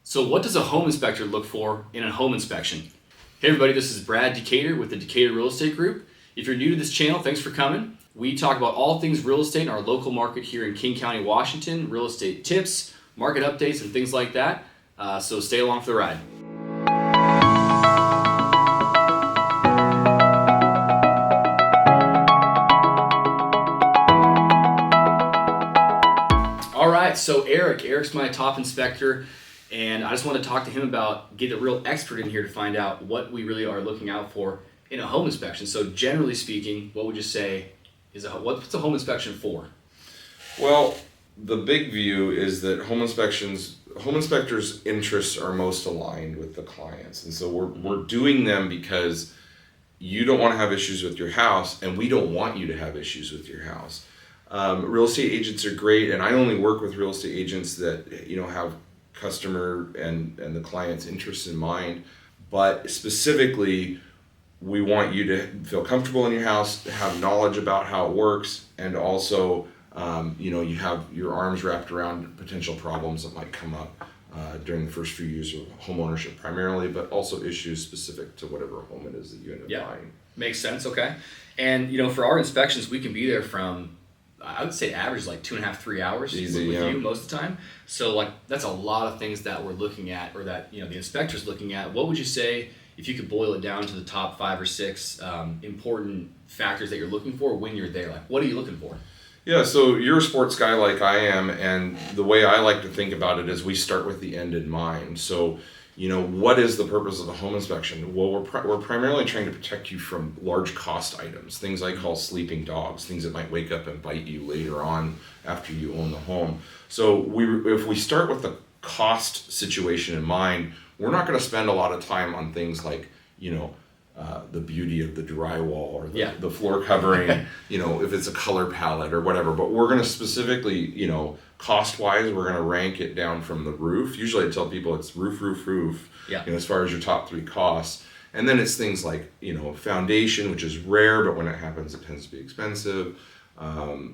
So what does a home inspector look for in a home inspection? Hey everybody, this is Brad Decater with the Decater Real Estate Group. If you're new to this channel, thanks for coming. We talk about all things real estate in our local market here in King County, Washington, real estate tips, market updates, and things like that. So stay along for the ride. All right, so Eric's my top inspector. And I just want to talk to him about, get a real expert in here to find out what we really are looking out for in a home inspection. So generally speaking, what would you say is what's a home inspection for? Well, the big view is that home inspectors' interests are most aligned with the clients. And so we're doing them because you don't want to have issues with your house, and we don't want you to have issues with your house. Real estate agents are great, and I only work with real estate agents that have customer and the client's interests in mind, but specifically we want you to feel comfortable in your house, have knowledge about how it works, and also you have your arms wrapped around potential problems that might come up during the first few years of home ownership primarily, but also issues specific to whatever home it is that you end up buying. Makes sense. Okay. And for our inspections, we can be there from, I would say average like 2.5, 3 hours with you most of the time. So that's a lot of things that we're looking at, or that the inspector's looking at. What would you say, if you could boil it down to the top 5 or 6 important factors that you're looking for when you're there? What are you looking for? Yeah, so you're a sports guy like I am, and the way I like to think about it is we start with the end in mind. So what is the purpose of the home inspection? Well, we're primarily trying to protect you from large cost items, things I call sleeping dogs, things that might wake up and bite you later on after you own the home. So if we start with the cost situation in mind, we're not going to spend a lot of time on things like, the beauty of the drywall or the floor covering, if it's a color palette or whatever. But we're going to specifically, cost-wise, we're going to rank it down from the roof. Usually I tell people it's roof, as far as your top 3 costs. And then it's things like, foundation, which is rare, but when it happens, it tends to be expensive.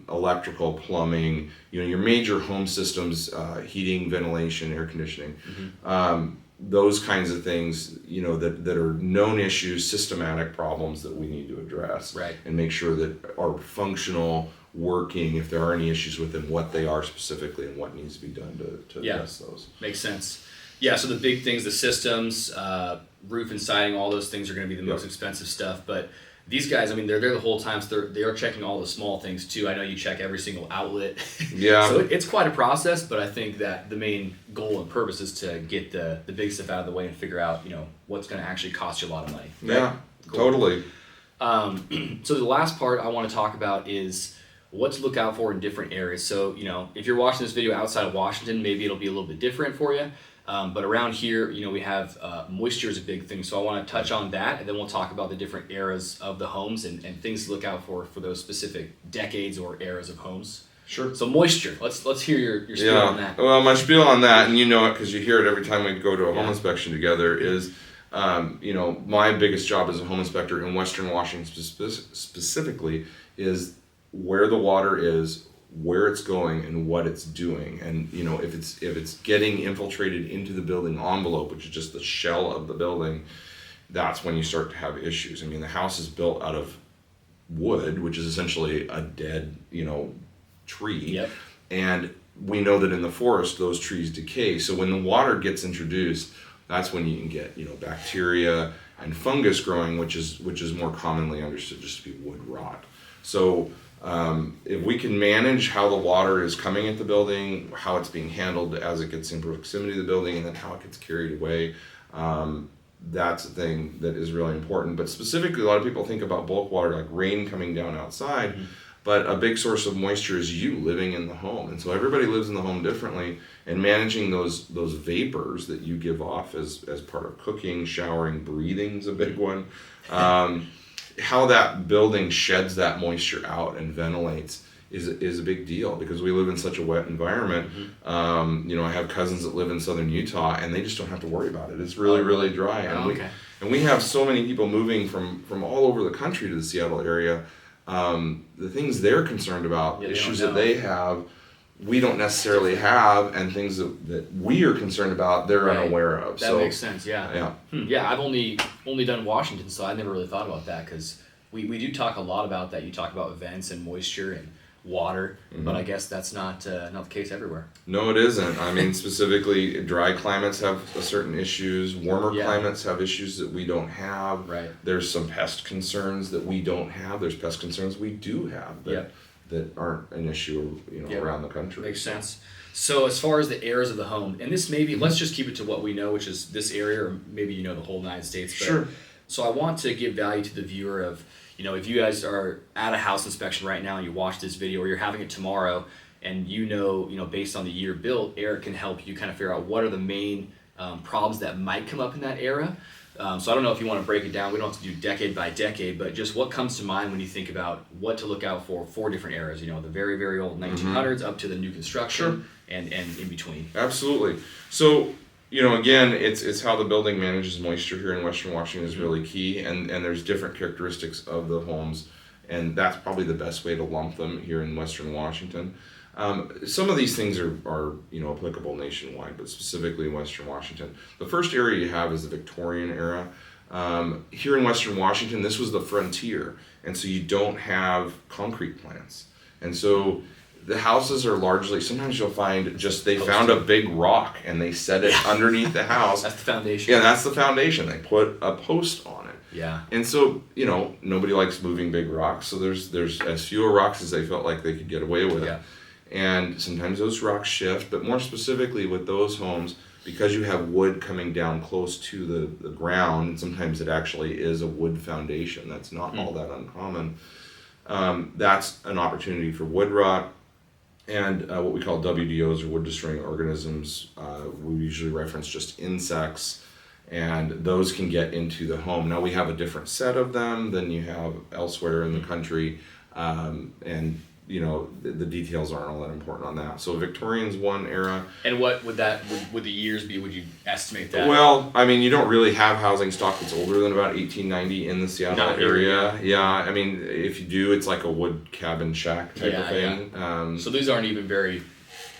Electrical, plumbing, your major home systems, heating, ventilation, air conditioning. Mm-hmm. Those kinds of things, that are known issues, systematic problems that we need to address, right, and make sure that are functional, working, if there are any issues with them, what they are specifically and what needs to be done to address those. Makes sense. Yeah, so the big things, the systems, roof and siding, all those things are going to be the most expensive stuff. But these guys, they're there the whole time, so they are checking all the small things too. I know you check every single outlet. Yeah. So it's quite a process, but I think that the main goal and purpose is to get the big stuff out of the way and figure out, what's going to actually cost you a lot of money. Right? Yeah, cool. Totally. So the last part I want to talk about is what to look out for in different areas. So, if you're watching this video outside of Washington, maybe it'll be a little bit different for you. But around here, we have moisture is a big thing. So I want to touch on that, and then we'll talk about the different eras of the homes and things to look out for those specific decades or eras of homes. Sure. So moisture, let's hear your spiel on that. Well, my spiel on that, and it because you hear it every time we go to a home inspection together, is my biggest job as a home inspector in Western Washington specifically is where the water is, where it's going, and what it's doing. And if it's getting infiltrated into the building envelope, which is just the shell of the building, that's when you start to have issues. The house is built out of wood, which is essentially a dead tree. Yep. And we know that in the forest those trees decay. So when the water gets introduced, that's when you can get bacteria and fungus growing, which is more commonly understood just to be wood rot. So if we can manage how the water is coming at the building, how it's being handled as it gets in proximity to the building, and then how it gets carried away, that's a thing that is really important. But specifically, a lot of people think about bulk water like rain coming down outside, but a big source of moisture is you living in the home. And so everybody lives in the home differently, and managing those vapors that you give off as part of cooking, showering, breathing is a big one. How that building sheds that moisture out and ventilates is a big deal, because we live in such a wet environment. I have cousins that live in southern Utah, and they just don't have to worry about it. It's really, really dry. And we have so many people moving from all over the country to the Seattle area. The things they're concerned about, issues that they have, we don't necessarily have, and things that we are concerned about, they're Right. unaware of. That makes sense. Yeah. Yeah. Yeah. I've only done Washington, so I never really thought about that because we do talk a lot about that. You talk about vents and moisture and water, but I guess that's not the case everywhere. No, it isn't. I mean, specifically, dry climates have certain issues. Warmer Yeah. climates have issues that we don't have. Right. There's some pest concerns that we don't have. There's pest concerns we do have that aren't an issue, around the country. Makes sense. So as far as the areas of the home, and this maybe, let's just keep it to what we know, which is this area, or maybe the whole United States. But, Sure. So I want to give value to the viewer of, if you guys are at a house inspection right now and you watch this video, or you're having it tomorrow, and based on the year built, Eric can help you kind of figure out what are the main problems that might come up in that era. So I don't know if you want to break it down. We don't have to do decade by decade, but just what comes to mind when you think about what to look out for 4 different eras, the very, very old 1900s up to the new construction and in between. Absolutely. So, again, it's how the building manages moisture here in Western Washington is really key, and there's different characteristics of the homes, and that's probably the best way to lump them here in Western Washington. Some of these things are applicable nationwide, but specifically in Western Washington. The first area you have is the Victorian era. Here in Western Washington, this was the frontier, and so you don't have concrete plants. And so the houses are largely, sometimes you'll find they found a big rock and they set it underneath the house. That's the foundation. Yeah, that's the foundation. They put a post on it. Yeah. And so, nobody likes moving big rocks, so there's as few rocks as they felt like they could get away with. Yeah. And sometimes those rocks shift, but more specifically with those homes, because you have wood coming down close to the ground, and sometimes it actually is a wood foundation, that's not all that uncommon, that's an opportunity for wood rot. And what we call WDOs, or wood destroying organisms, we usually reference just insects, and those can get into the home. Now we have a different set of them than you have elsewhere in the country, and the details aren't all that important on that. So Victorian's one era. And what would would the years be? Would you estimate that? Well, I mean, you don't really have housing stock that's older than about 1890 in the Seattle area. Yeah, I mean, if you do, it's like a wood cabin shack type of thing. Yeah. So these aren't even very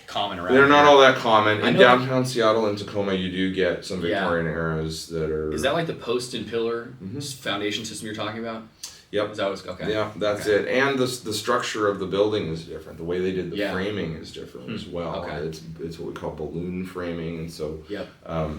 common around They're not here. all that common. In downtown Seattle and Tacoma, you do get some Victorian eras that are... Is that like the post and pillar foundation system you're talking about? Yep. Is that what's okay? Yeah, that's it. And the structure of the building is different. The way they did the framing is different as well. Okay. It's what we call balloon framing, and so Yep.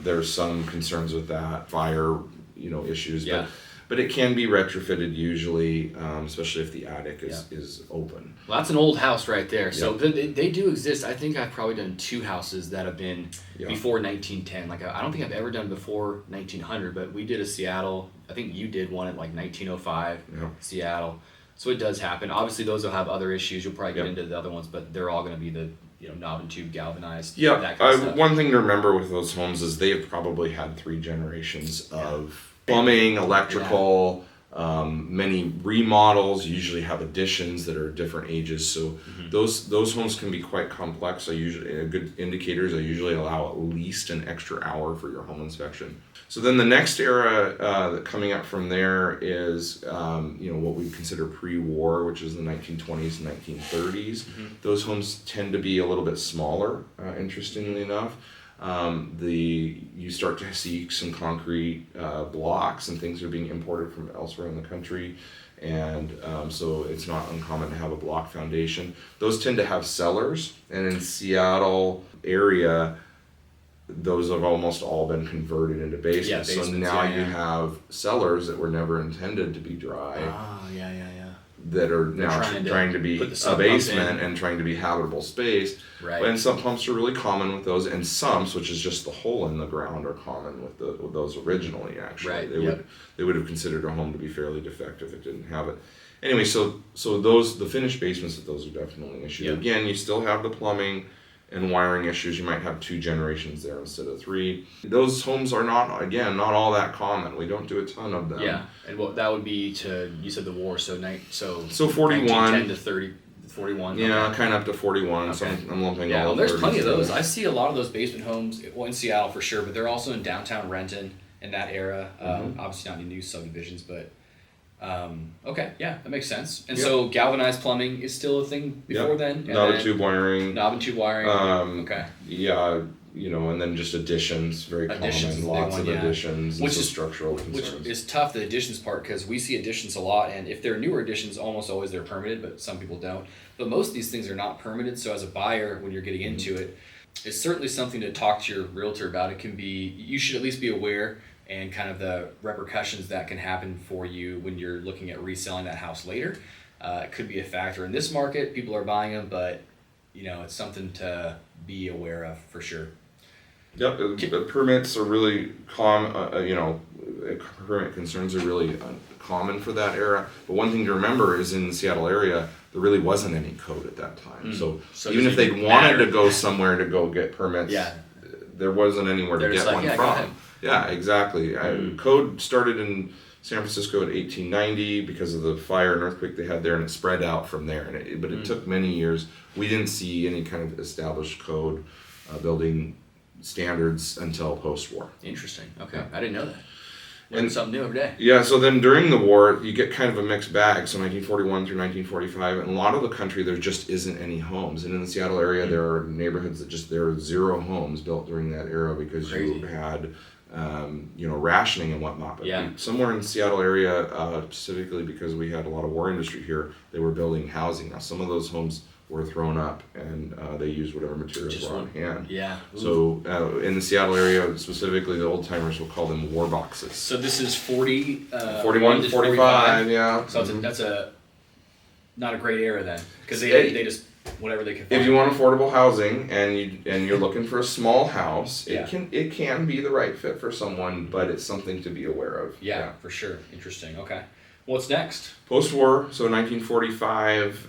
there's some concerns with that, fire, issues. Yeah. But it can be retrofitted usually, especially if the attic is open. Well, that's an old house right there. So they do exist. I think I've probably done 2 houses that have been before 1910. Like I don't think I've ever done before 1900, but we did a Seattle. I think you did one at like 1905, Seattle. So it does happen. Obviously, those will have other issues. You'll probably get into the other ones, but they're all going to be the knob and tube galvanized. Yeah. That kind of stuff. One thing to remember with those homes is they have probably had 3 generations of plumbing, electrical, many remodels. You usually have additions that are different ages, so those homes can be quite complex. Good indicators, I usually allow at least an extra hour for your home inspection. So then the next era coming up from there is what we consider pre-war, which is the 1920s and 1930s. Those homes tend to be a little bit smaller, interestingly enough. You start to see some concrete blocks and things are being imported from elsewhere in the country, and so it's not uncommon to have a block foundation. Those tend to have cellars, and in Seattle area, those have almost all been converted into basements. So now you have cellars that were never intended to be dry. That are now trying to be a basement and trying to be habitable space. Right. And sump pumps are really common with those, and sumps, which is just the hole in the ground, are common with those originally. Actually, Right. They would have considered a home to be fairly defective if it didn't have it. Anyway, so the finished basements of those are definitely an issue. Again, you still have the plumbing and wiring issues. You might have 2 generations there instead of 3. Those homes are not all that common. We don't do a ton of them. Yeah, and what that would be you said the war, so 41 1910 to 30, 41. Yeah, kind of up to 41. So I'm lumping all of there's 30s plenty of those. together. I see a lot of those basement homes, in Seattle for sure, but they're also in downtown Renton in that era. Obviously not any new subdivisions, but Okay, yeah, that makes sense. And so galvanized plumbing is still a thing before then? Knob and tube wiring. Knob and tube wiring. Okay. Yeah, and then just additions, very Additions, common, lots of additions, which and is structural concerns. Which is tough, the additions part, because we see additions a lot, and if they're newer additions, almost always they're permitted, but some people don't. But most of these things are not permitted, so as a buyer, when you're getting into it, it's certainly something to talk to your realtor about. It can be, you should at least be aware and kind of the repercussions that can happen for you when you're looking at reselling that house later. It could be a factor in this market. People are buying them, but it's something to be aware of for sure. Yep, the permits are really common. Permit concerns are really common for that era. But one thing to remember is in the Seattle area, there really wasn't any code at that time. So even if they wanted to go somewhere to go get permits, there wasn't anywhere to get one from. Yeah, exactly. Code started in San Francisco in 1890 because of the fire and earthquake they had there, and it spread out from there. But it took many years. We didn't see any kind of established code building standards until post-war. Interesting. Okay, I didn't know that. Learn something new every day. Yeah, so then during the war, you get kind of a mixed bag. So 1941 through 1945, in a lot of the country, there just isn't any homes. And in the Seattle area, there are neighborhoods that there are 0 homes built during that era because you had, rationing and whatnot. But somewhere in the Seattle area, specifically because we had a lot of war industry here, they were building housing. Now, some of those homes were thrown up, and they used whatever materials were on hand. Yeah. So in the Seattle area, specifically, the old timers will call them war boxes. So this is 41 to 45, yeah. So that's not a great era then, because they just whatever they can find. If you want affordable housing and you're looking for a small house, it can be the right fit for someone, but it's something to be aware of. Yeah, for sure. Interesting. Okay. What's next? Post-war, so 1945,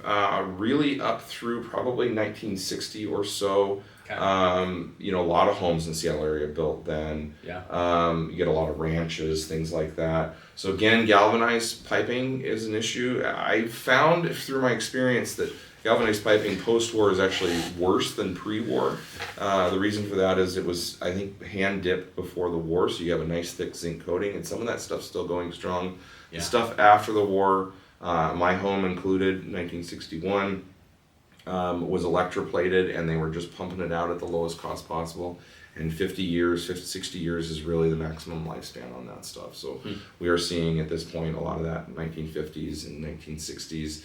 really up through probably 1960 or so. Okay. A lot of homes in the Seattle area built then. Yeah. You get a lot of ranches, things like that. So again, galvanized piping is an issue. I found through my experience that galvanized piping post-war is actually worse than pre-war. The reason for that is it was, I think, hand-dipped before the war, so you have a nice thick zinc coating, and some of that stuff's still going strong. The stuff after the war, my home included, 1961, was electroplated, and they were just pumping it out at the lowest cost possible. And 60 years is really the maximum lifespan on that stuff. So we are seeing at this point a lot of that 1950s and 1960s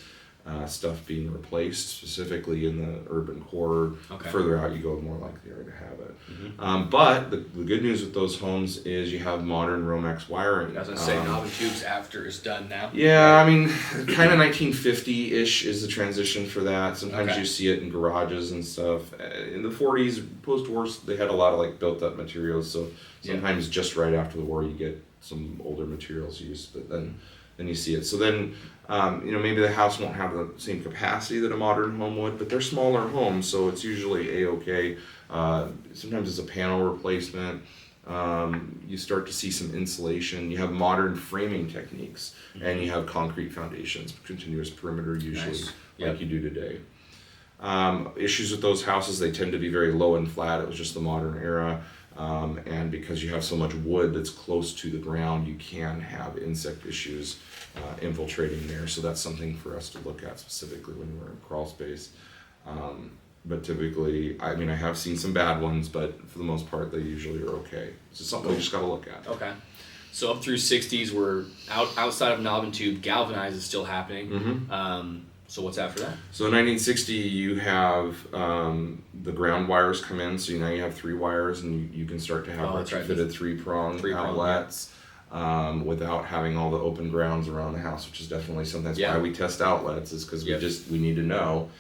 stuff being replaced, specifically in the urban core. Okay. Further out you go, the more likely you are to have it. Mm-hmm. But the good news with those homes is you have modern Romex wiring. I was going to say, knob and tubes after is done now. Yeah, I mean, kind of 1950-ish is the transition for that. Sometimes you see it in garages and stuff. In the 40s, post-war, they had a lot of built-up materials, so sometimes just right after the war you get some older materials used, but then you see it. So then, maybe the house won't have the same capacity that a modern home would, but they're smaller homes, so it's usually A-okay. Sometimes it's a panel replacement. You start to see some insulation. You have modern framing techniques, and you have concrete foundations, continuous perimeter usually, like you do today. Issues with those houses, they tend to be very low and flat. It was just the modern era. And because you have so much wood that's close to the ground, you can have insect issues infiltrating there. So that's something for us to look at specifically when we're in crawl space. But typically, I have seen some bad ones, but for the most part, they usually are okay. It's just something we just got to look at. Okay. So up through 60s, we're outside of knob and tube, galvanized is still happening. Mm-hmm. So what's after that? So in 1960, you have the ground wires come in. So now you have 3 wires, and you can start to have retrofitted 3-prong outlets without having all the open grounds around the house, which is definitely something. That's why we test outlets, is because we need to know.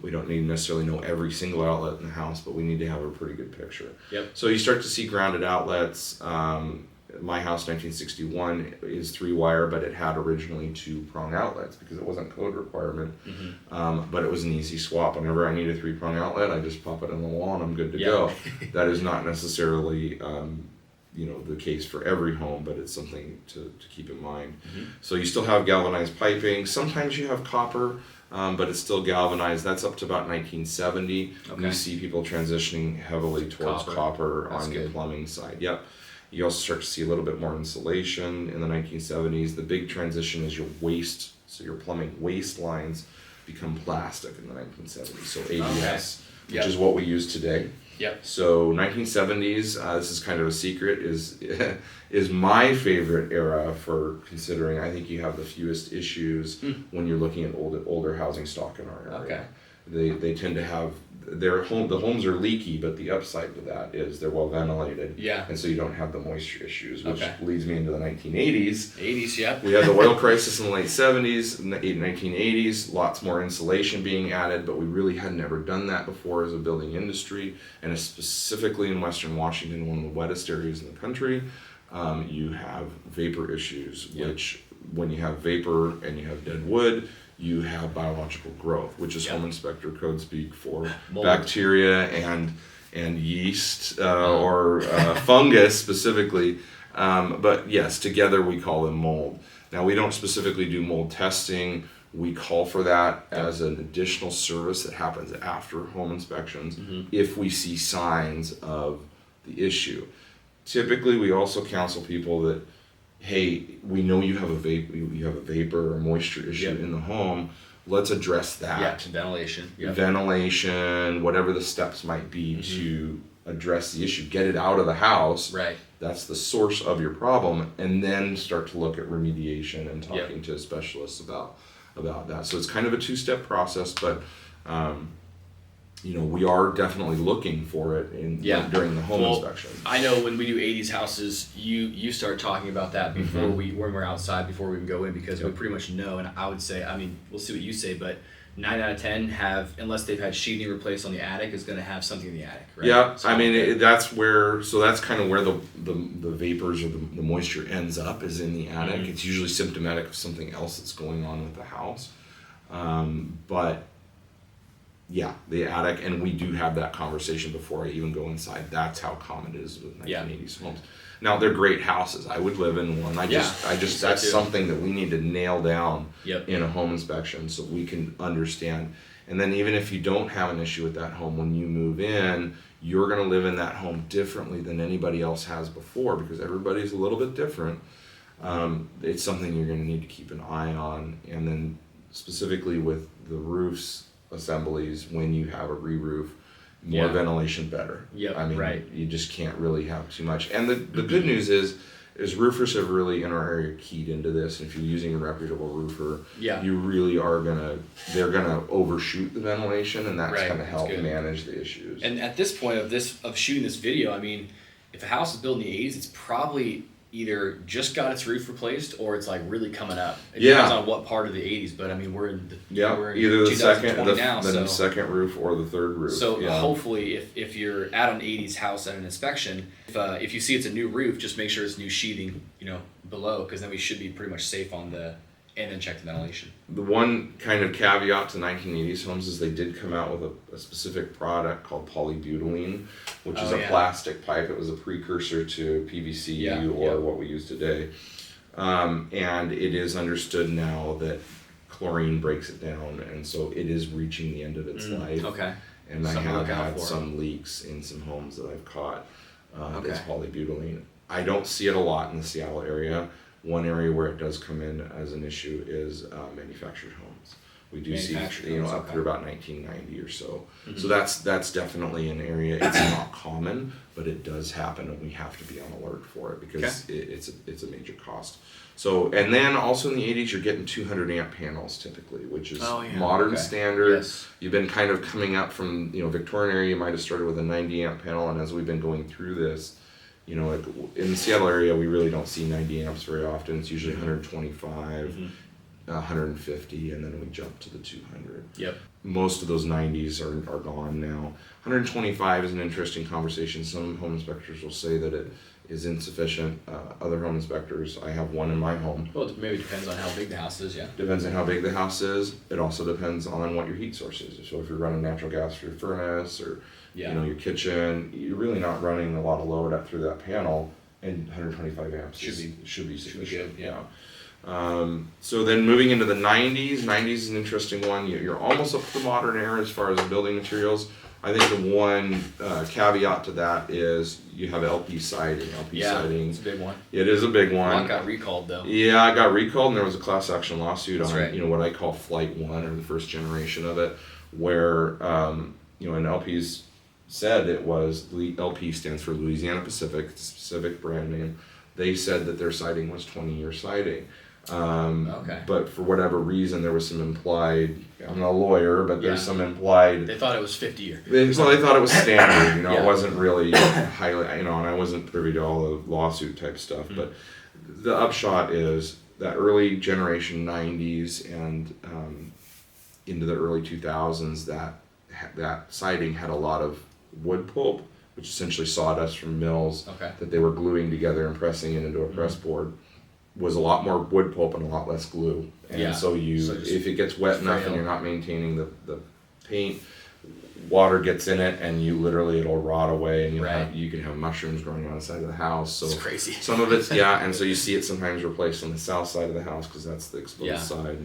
We don't need to necessarily know every single outlet in the house, but we need to have a pretty good picture. Yep. So you start to see grounded outlets. My house, 1961, is 3-wire, but it had originally 2-prong outlets because it wasn't code requirement. Mm-hmm. But it was an easy swap. Whenever I need a 3-prong outlet, I just pop it in the wall and I'm good to go. That is not necessarily the case for every home, but it's something to keep in mind. Mm-hmm. So you still have galvanized piping. Sometimes you have copper, but it's still galvanized. That's up to about 1970. Okay. You see people transitioning heavily towards copper on the plumbing side. Yep. You also start to see a little bit more insulation in the 1970s. The big transition is your waste, so your plumbing waste lines become plastic in the 1970s. So ABS, which is what we use today. Yep. So 1970s, this is kind of a secret, is my favorite era for considering. I think you have the fewest issues when you're looking at older housing stock in our area. They tend to have the homes are leaky, but the upside to that is they're well ventilated. Yeah. And so you don't have the moisture issues, which leads me into the 1980s. 80s, yep. We had the oil crisis in the late 70s, 1980s, lots more insulation being added, but we really had never done that before as a building industry, and specifically in Western Washington, one of the wettest areas in the country. You have vapor issues, which when you have vapor and you have dead wood, you have biological growth, which is home inspector code speak for mold, bacteria and yeast or fungus specifically. But yes, together we call them mold. Now we don't specifically do mold testing. We call for that as an additional service that happens after home inspections if we see signs of the issue. Typically, we also counsel people that, hey, we know you have a vapor or moisture issue in the home. Let's address that. Yeah, ventilation. Yep. Ventilation, whatever the steps might be to address the issue. Get it out of the house. Right. That's the source of your problem, and then start to look at remediation and talking to specialists about that. So it's kind of a two-step process, but we are definitely looking for it during the home inspection. I know when we do 80s houses, you start talking about that before when we're outside, before we even go in, because we pretty much know. And I would say, we'll see what you say, but 9 out of 10 have, unless they've had sheathing replaced on the attic, is going to have something in the attic, right? Yeah, so that's kind of where the vapors or the moisture ends up, is in the attic. It's usually symptomatic of something else that's going on with the house. But yeah, the attic, and we do have that conversation before I even go inside. That's how common it is with 1980s homes. Now, they're great houses. I would live in one. That's something that we need to nail down in a home inspection so we can understand. And then even if you don't have an issue with that home, when you move in, you're going to live in that home differently than anybody else has before, because everybody's a little bit different. It's something you're going to need to keep an eye on. And then specifically with the roofs assemblies, when you have a re-roof, more ventilation better. You just can't really have too much. And the good news is roofers have really in our area keyed into this. And if you're using a reputable roofer, you really they're gonna overshoot the ventilation, and that's gonna help manage the issues. And at this point of shooting this video, if a house is built in the 80s, it's probably either just got its roof replaced or it's like really coming up. It depends on what part of the 80s, but we're in either the second roof or the third roof. So hopefully if you're at an 80s house at an inspection, if you see it's a new roof, just make sure it's new sheathing, below, because then we should be pretty much safe and then check the ventilation. The one kind of caveat to 1980s homes is they did come out with a specific product called Polybutylene, which is a plastic pipe. It was a precursor to PVC or what we use today. And it is understood now that chlorine breaks it down, and so it is reaching the end of its life. Okay. And I have had some leaks in some homes that I've caught. It's polybutylene. I don't see it a lot in the Seattle area. One area where it does come in as an issue is manufactured homes. We do see up through about 1990 or so. So that's definitely an area. It's not common, but it does happen, and we have to be on alert for it because it's a major cost. So, and then also in the 80s, you're getting 200 amp panels typically, which is modern standard. Yes. You've been kind of coming up from Victorian area. You might have started with a 90 amp panel, and as we've been going through this, in the Seattle area, we really don't see 90 amps very often. It's usually 125, 150, and then we jump to the 200. Yep. Most of those 90s are gone now. 125 is an interesting conversation. Some home inspectors will say that it is insufficient. Other home inspectors, I have one in my home. Well, it maybe depends on how big the house is, Depends on how big the house is. It also depends on what your heat source is. So if you're running natural gas for your furnace or your kitchen, you're really not running a lot of load up through that panel, and 125 amps should be sufficient. So then moving into the 90s. 90s is an interesting one. You're almost up to the modern era as far as the building materials. I think the one caveat to that is you have LP siding. Siding. It's a big one. It is a big one. One got recalled though. Yeah, I got recalled, and there was a class action lawsuit That's on right. what I call Flight 1, or the first generation of it, where and LP's said it was, LP stands for Louisiana Pacific, it's a specific brand name. They said that their siding was 20-year siding. But for whatever reason, there was some implied, I'm not a lawyer, but there's some implied. They thought it was 50-year. They thought it was standard, Yeah. It wasn't really highly, and I wasn't privy to all the lawsuit type stuff, but the upshot is that early generation 90s and into the early 2000s, that siding had a lot of wood pulp, which essentially sawdust from mills that they were gluing together and pressing it into a press board. Was a lot more wood pulp and a lot less glue, and so if it gets wet enough and you're not maintaining the paint, water gets in it and it'll rot away, and you can have mushrooms growing on the side of the house. So it's crazy. Some of it's and so you see it sometimes replaced on the south side of the house because that's the exposed side.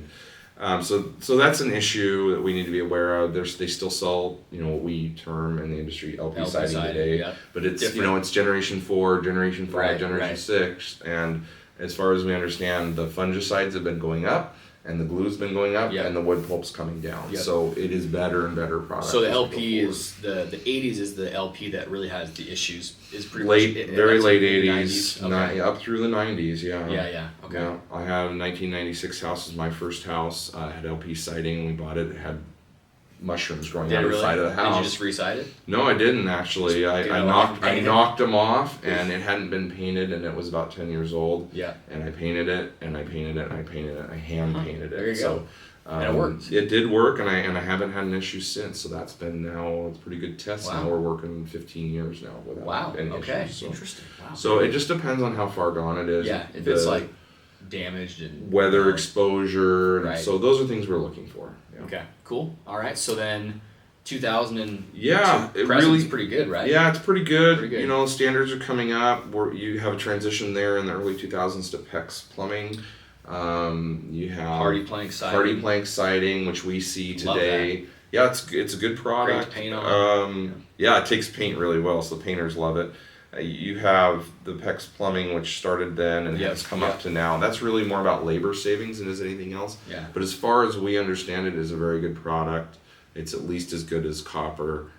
So that's an issue that we need to be aware of. They still sell what we term in the industry LP siding today, but it's different. It's generation 4, generation 5, generation 6, and as far as we understand, the fungicides have been going up, and the glue's been going up, and the wood pulp's coming down. So it is better and better product. So the LP is the 80s is the LP that really has the issues. Is pretty very late 80s, 90s. Up through the 90s. Yeah. Okay. I had a 1996 house. Was my first house. Had LP siding. We bought it. It had mushrooms growing out of the side of the house. Did you just re-side it? No, I didn't actually. I knocked them off, and it hadn't been painted, and it was about 10 years old. Yeah. And I painted it, and I painted it, and I painted it. I hand painted it. There you go. And it worked. It did work, and I haven't had an issue since. So that's been it's a pretty good test. Wow. Now we're working 15 years now without any issues. So. Interesting. Wow. So it just depends on how far gone it is. Yeah. If it's like damaged and weather exposure, and right. So those are things we're looking for. Yeah. Okay. Cool. All right. So then. 2000 and it really is pretty good, right? Yeah, it's pretty good. Standards are coming up. You have a transition there in the early 2000s to PEX plumbing. You have Hardy plank siding, which we see today. Yeah, it's a good product. Great paint on. It takes paint really well, so the painters love it. You have the PEX plumbing, which started then and has come up to now. That's really more about labor savings than is anything else. Yeah. But as far as we understand it, is a very good product. It's at least as good as copper,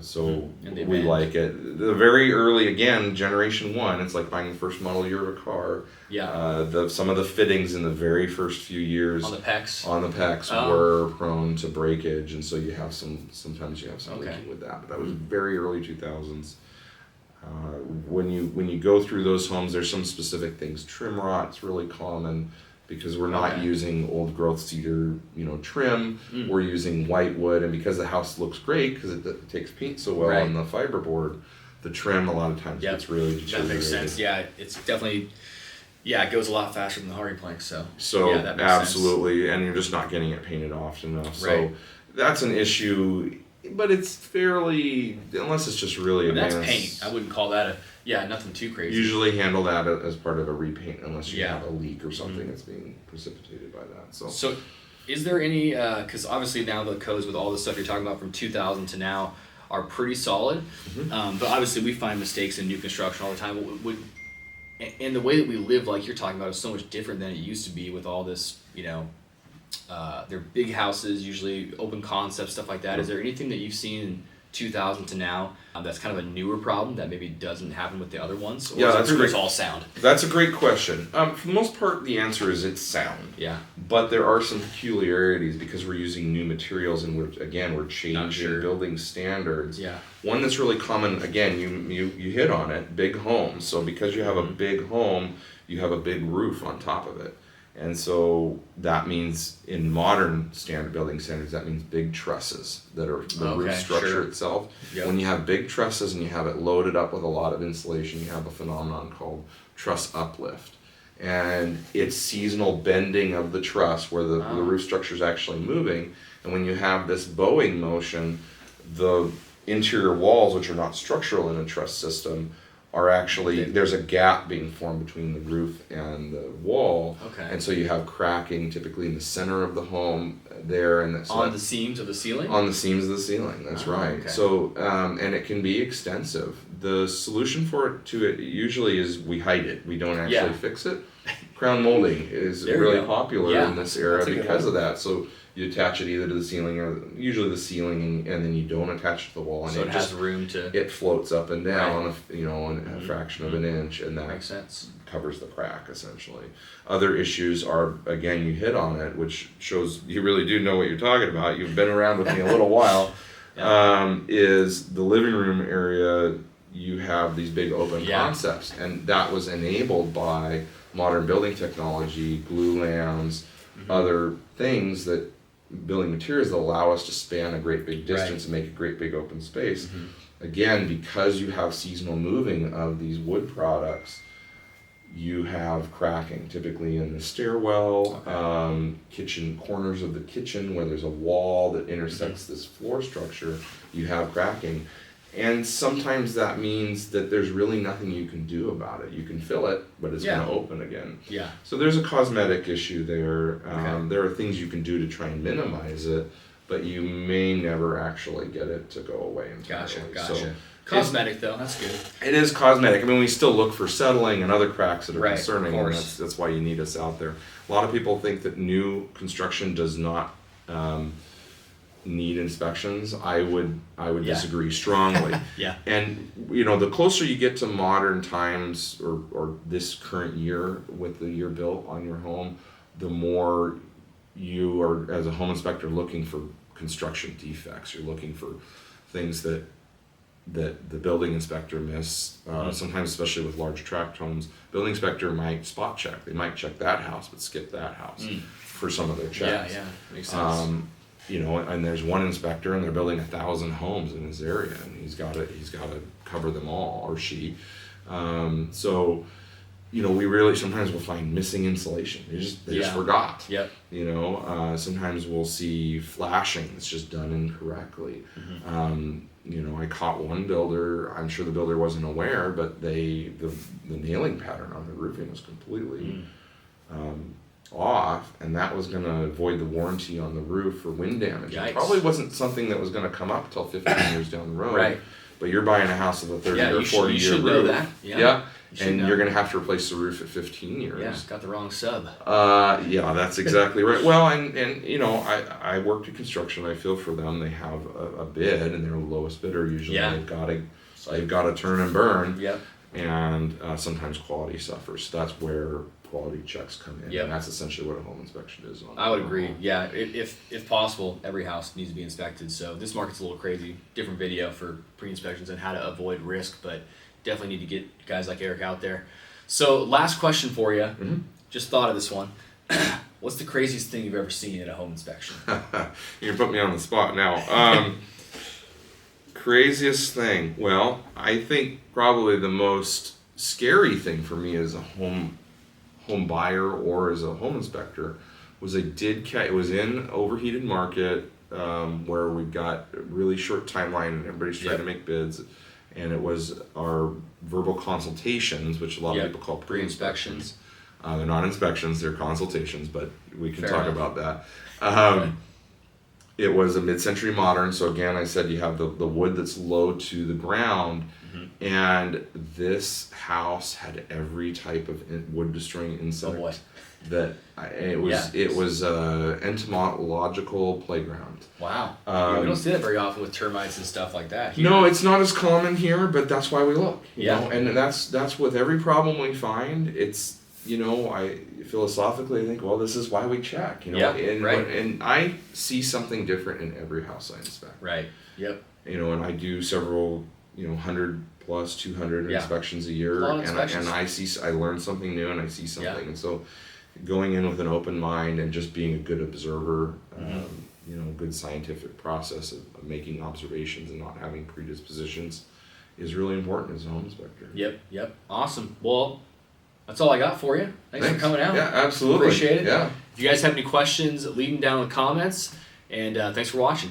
so we like it. The very early, again, generation 1, it's like buying the first model year of a car. Yeah. Some of the fittings in the very first few years on the PEX were prone to breakage, and so sometimes you have some leaking with that. But that was very early 2000s. When you go through those homes, there's some specific things. Trim rot's really common. Because we're not using old growth cedar, trim. We're using white wood, and because the house looks great because it takes paint so well on the fiberboard, the trim a lot of times gets really deteriorated. That makes sense. Yeah, it's definitely. Yeah, it goes a lot faster than the hardy plank. So that makes absolutely, sense. And you're just not getting it painted often enough. So that's an issue. But it's fairly, unless it's just really advanced. That's paint. I wouldn't call that nothing too crazy. Usually handle that as part of a repaint unless you have a leak or something that's being precipitated by that. So is there any, because obviously now the codes with all the stuff you're talking about from 2000 to now are pretty solid, but obviously we find mistakes in new construction all the time. And the way that we live, like you're talking about, is so much different than it used to be with all this, they're big houses, usually open concept, stuff like that. Is there anything that you've seen in 2000 to now that's kind of a newer problem that maybe doesn't happen with the other ones? Or that's pretty much all sound? That's a great question. For the most part, the answer is it's sound. Yeah. But there are some peculiarities because we're using new materials and we're changing building standards. Yeah. One that's really common, again, you hit on it, big homes. So because you have a big home, you have a big roof on top of it. And so that means in modern standard building standards, that means big trusses that are the roof structure itself. Yep. When you have big trusses and you have it loaded up with a lot of insulation, you have a phenomenon called truss uplift. And it's seasonal bending of the truss where the roof structure is actually moving. And when you have this bowing motion, the interior walls, which are not structural in a truss system, are actually, there's a gap being formed between the roof and the wall. Okay. And so you have cracking typically in the center of the home there. And so on the seams of the ceiling? On the seams of the ceiling, that's right. Okay. So, and it can be extensive. The solution for it usually is we hide it. We don't actually fix it. Crown molding is really popular in this era because of that. So you attach it either to the ceiling or usually the ceiling, and then you don't attach it to the wall. And so it has room to... It floats up and down, in a fraction of an inch, and that makes sense. Covers the crack, essentially. Other issues are, again, you hit on it, which shows you really do know what you're talking about. You've been around with me a little while. Is the living room area, you have these big open concepts, and that was enabled by modern building technology, glue lams, other things that building materials that allow us to span a great big distance and make a great big open space. Again, because you have seasonal moving of these wood products, you have cracking typically in the stairwell, kitchen corners of the kitchen where there's a wall that intersects this floor structure, you have cracking. And sometimes that means that there's really nothing you can do about it. You can fill it, but it's going to open again. Yeah. So there's a cosmetic issue there. There are things you can do to try and minimize it, but you may never actually get it to go away entirely. Gotcha. So cosmetic though, that's good. It is cosmetic. I mean, we still look for settling and other cracks that are concerning, and that's why you need us out there. A lot of people think that new construction does not need inspections. I would disagree strongly. And the closer you get to modern times or this current year with the year built on your home, the more you are, as a home inspector, looking for construction defects. You're looking for things that the building inspector missed. Sometimes, especially with large tract homes, building inspector might spot check. They might check that house but skip that house for some of their checks. Makes sense. And there's one inspector, and they're building 1,000 homes in his area, and he's got to cover them all, or she. So, we really sometimes will find missing insulation. They just forgot. Sometimes we'll see flashing that's just done incorrectly. I caught one builder. I'm sure the builder wasn't aware, but the nailing pattern on the roofing was completely off, and that was going to void the warranty on the roof for wind damage. It probably wasn't something that was going to come up till 15 years down the road. But you're buying a house with a 30 or 40 year roof. Know that. And you're going to have to replace the roof at 15 years. Got the wrong sub. That's exactly right. Well, and I worked in construction. I feel for them. They have a bid, and they're the lowest bidder usually. They've got to turn and burn. And sometimes quality suffers. So that's where quality checks come in. And that's essentially what a home inspection is. I would agree. If possible, every house needs to be inspected. So this market's a little crazy. Different video for pre-inspections and how to avoid risk, but definitely need to get guys like Eric out there. So last question for you. Just thought of this one. What's the craziest thing you've ever seen at a home inspection? You're putting me on the spot now. Craziest thing. Well, I think probably the most scary thing for me as a home buyer or as a home inspector was it was in overheated market where we've got a really short timeline and everybody's trying to make bids, and it was our verbal consultations, which a lot of people call pre-inspections. They're not inspections, they're consultations, but we can talk about that. It was a mid-century modern, so again, I said you have the wood that's low to the ground, and this house had every type of wood-destroying insect it was a entomological playground. Wow. We don't see that very often with termites and stuff like that here. No, it's not as common here, but that's why we look. You know? And that's with every problem we find. It's I philosophically think, well, this is why we check. And I see something different in every house I inspect. And I do several 100 plus 200 inspections a year, and I learn something new, and I see something, and so going in with an open mind and just being a good observer, good scientific process of making observations and not having predispositions is really important as a home inspector. Yep. Awesome. Well, that's all I got for you. Thanks for coming out. Yeah, absolutely. Appreciate it. Yeah. If you guys have any questions, leave them down in the comments, and thanks for watching.